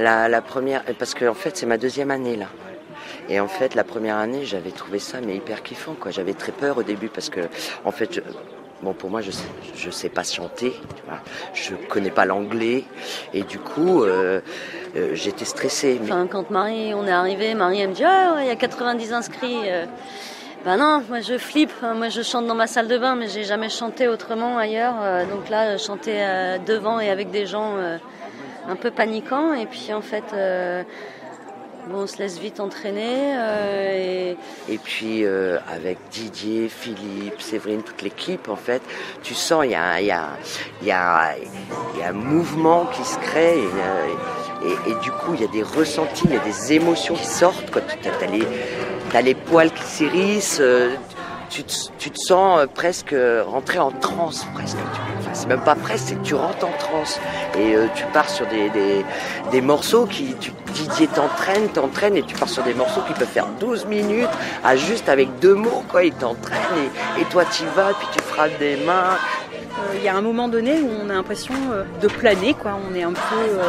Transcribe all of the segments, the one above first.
La première, parce que en fait c'est ma deuxième année là. Et en fait la première année j'avais trouvé ça mais hyper kiffant quoi. J'avais très peur au début parce que en fait bon pour moi je sais pas chanter, tu vois. Je connais pas l'anglais et du coup j'étais stressée. Mais... Enfin, quand on est arrivé, Marie elle me dit ah ouais, il y a 90 inscrits. Ben non, moi je flippe, moi je chante dans ma salle de bain mais j'ai jamais chanté autrement ailleurs. Donc là chanter devant et avec des gens un peu paniquants et puis en fait on se laisse vite entraîner. Et puis avec Didier, Philippe, Séverine, toute l'équipe en fait, tu sens il y a un mouvement qui se crée et du coup il y a des ressentis, il y a des émotions qui sortent quoi. T'as les poils qui s'hérissent, tu te sens presque rentrer en transe presque. Enfin, c'est même pas presque, c'est que tu rentres en transe et tu pars sur des morceaux Didier t'entraîne et tu pars sur des morceaux qui peuvent faire 12 minutes à juste avec 2 mots quoi. Il t'entraîne et toi t'y vas puis tu frappes des mains. Il y a un moment donné où on a l'impression de planer quoi. On est un peu,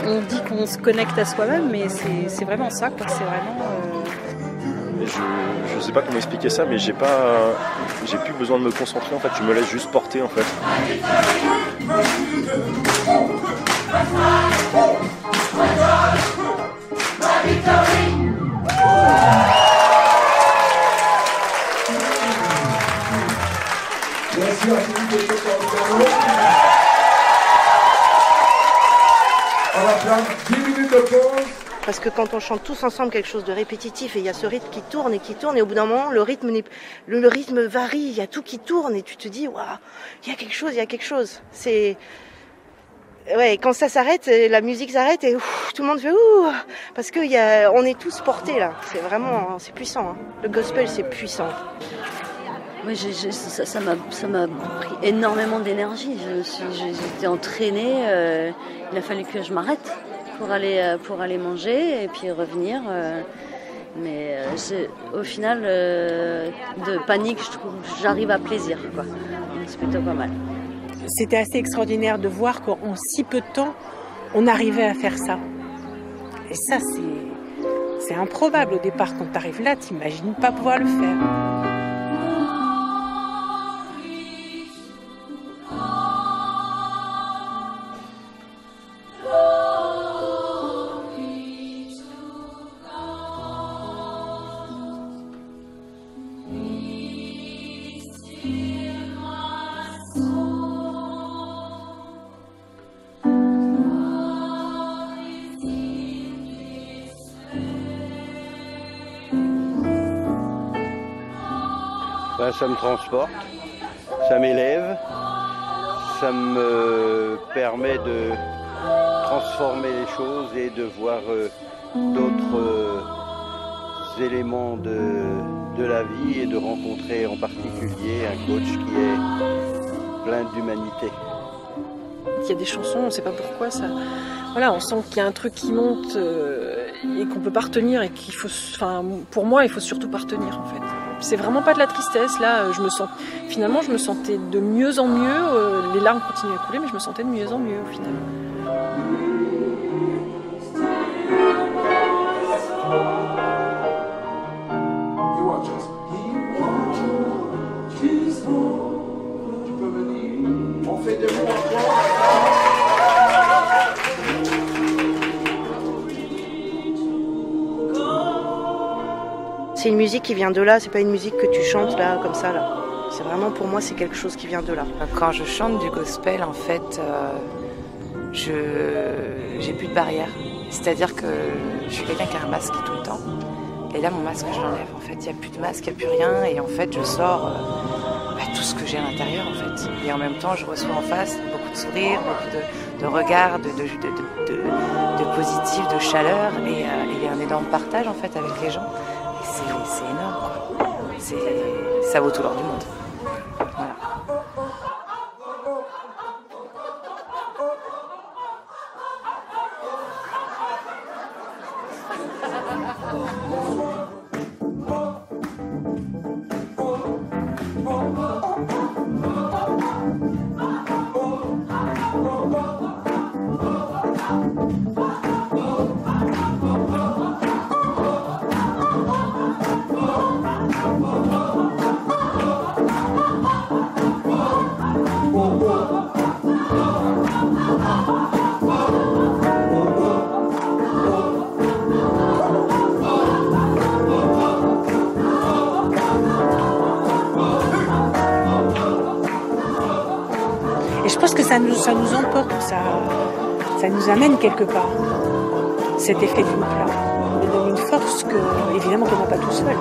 on dit qu'on se connecte à soi-même mais c'est vraiment ça quoi. C'est vraiment. Je sais pas comment expliquer ça, mais j'ai plus besoin de me concentrer en fait, je me laisse juste porter en fait. On va prendre 10 minutes de pause. Parce que quand on chante tous ensemble quelque chose de répétitif et il y a ce rythme qui tourne et au bout d'un moment le rythme varie, il y a tout qui tourne et tu te dis waouh, il y a quelque chose. C'est ouais, quand ça s'arrête, la musique s'arrête et tout le monde fait ouh parce que on est tous portés là. C'est vraiment c'est puissant. Hein. Le gospel c'est puissant. Oui, ça m'a pris énormément d'énergie. J'étais entraînée. Il a fallu que je m'arrête pour aller manger et puis revenir. Mais au final, de panique, je trouve que j'arrive à plaisir, quoi. Donc c'est plutôt pas mal. C'était assez extraordinaire de voir qu'en si peu de temps, on arrivait à faire ça. Et ça, c'est improbable au départ. Quand tu arrives là, tu n'imagines pas pouvoir le faire. Ça me transporte, ça m'élève, ça me permet de transformer les choses et de voir d'autres éléments de la vie et de rencontrer en particulier un coach qui est plein d'humanité. Il y a des chansons, on ne sait pas pourquoi, ça. Voilà, on sent qu'il y a un truc qui monte et qu'on peut pas retenir et qu'il faut, enfin, pour moi, il faut surtout pas retenir en fait. C'est vraiment pas de la tristesse là. Je me sentais de mieux en mieux. Les larmes continuaient à couler, mais je me sentais de mieux en mieux au final. On fait des mots encore. C'est une musique qui vient de là, c'est pas une musique que tu chantes là, comme ça là. C'est vraiment, pour moi, c'est quelque chose qui vient de là. Quand je chante du gospel, en fait, j'ai plus de barrière. C'est-à-dire que je suis quelqu'un qui a un masque tout le temps. Et là, mon masque, je l'enlève. En fait, il n'y a plus de masque, il n'y a plus rien. Et en fait, je sors tout ce que j'ai à l'intérieur, en fait. Et en même temps, je reçois en face beaucoup de sourires, beaucoup de regards, de positif, de chaleur. Et il y a un énorme partage, en fait, avec les gens. Et c'est énorme, quoi. Ça vaut tout l'or du monde. Voilà. nous emporte, ça nous amène quelque part. Cet effet de groupe-là, on nous donne une force que, évidemment, qu'on n'a pas tout seul.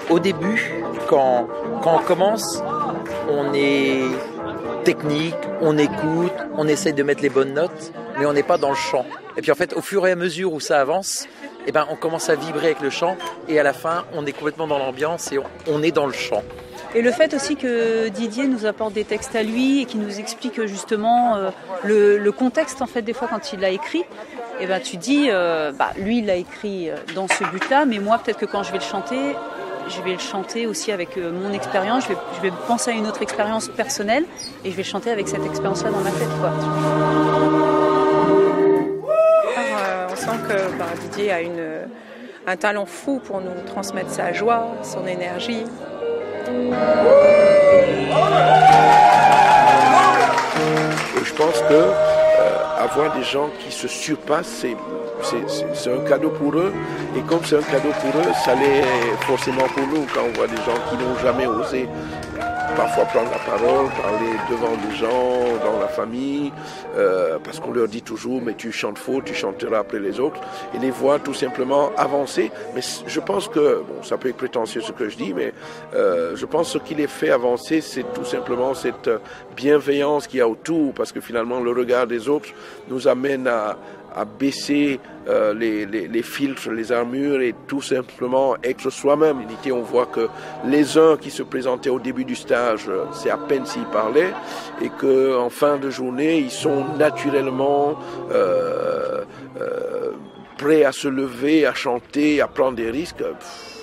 Au début, quand on commence, on est technique, on écoute, on essaye de mettre les bonnes notes, mais on n'est pas dans le chant. Et puis en fait, au fur et à mesure où ça avance, eh ben, on commence à vibrer avec le chant et à la fin, on est complètement dans l'ambiance et on est dans le chant. Et le fait aussi que Didier nous apporte des textes à lui et qu'il nous explique justement le contexte en fait des fois quand il l'a écrit, et ben tu dis lui il l'a écrit dans ce but-là, mais moi peut-être que quand je vais le chanter aussi avec mon expérience, je vais penser à une autre expérience personnelle et je vais le chanter avec cette expérience-là dans ma tête, quoi. On sent que Didier a un talent fou pour nous transmettre sa joie, son énergie. Je pense que avoir des gens qui se surpassent, c'est un cadeau pour eux. Et comme c'est un cadeau pour eux, ça l'est forcément pour nous quand on voit des gens qui n'ont jamais osé parfois prendre la parole, parler devant des gens, dans la famille, parce qu'on leur dit toujours mais tu chantes faux, tu chanteras après les autres, et les voir tout simplement avancer. Mais je pense que, bon, ça peut être prétentieux ce que je dis, mais je pense que ce qui les fait avancer, c'est tout simplement cette bienveillance qu'il y a autour, parce que finalement le regard des autres nous amène à baisser les filtres, les armures et tout simplement être soi-même. On voit que les uns qui se présentaient au début du stage, c'est à peine s'ils parlaient, et qu'en fin de journée, ils sont naturellement prêts à se lever, à chanter, à prendre des risques.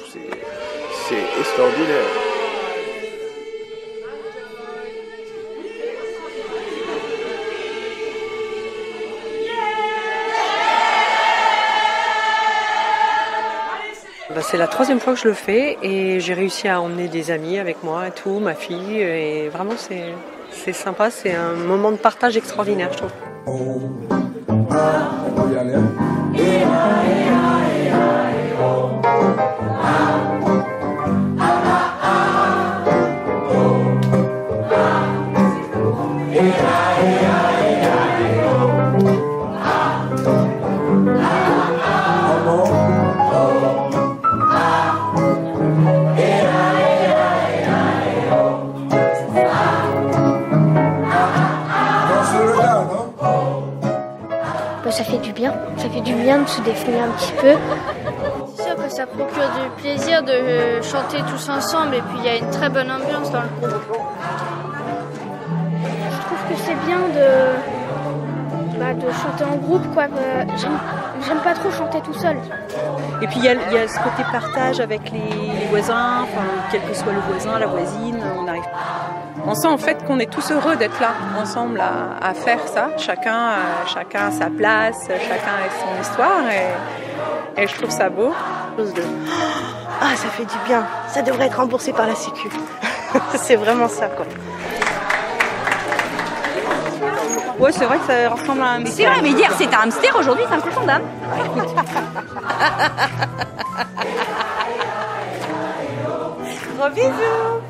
C'est extraordinaire. C'est la 3e fois que je le fais et j'ai réussi à emmener des amis avec moi et tout, ma fille, et vraiment c'est sympa, c'est un moment de partage extraordinaire, je trouve. Ça fait du bien de se défouler un petit peu. C'est sûr que ça procure du plaisir de chanter tous ensemble et puis il y a une très bonne ambiance dans le groupe. Je trouve que c'est bien de chanter en groupe, quoi. J'aime pas trop chanter tout seul. Et puis il y a ce côté partage avec les voisins, enfin, quel que soit le voisin, la voisine, on sent en fait qu'on est tous heureux d'être là ensemble à faire ça. Chacun a sa place, chacun a son histoire et je trouve ça beau. Ah, ça fait du bien. Ça devrait être remboursé par la Sécu. C'est vraiment ça, quoi. Ouais, c'est vrai que ça ressemble à un hamster. C'est vrai, mais hier c'était un hamster, aujourd'hui c'est un cochon d'âne. Gros bisous.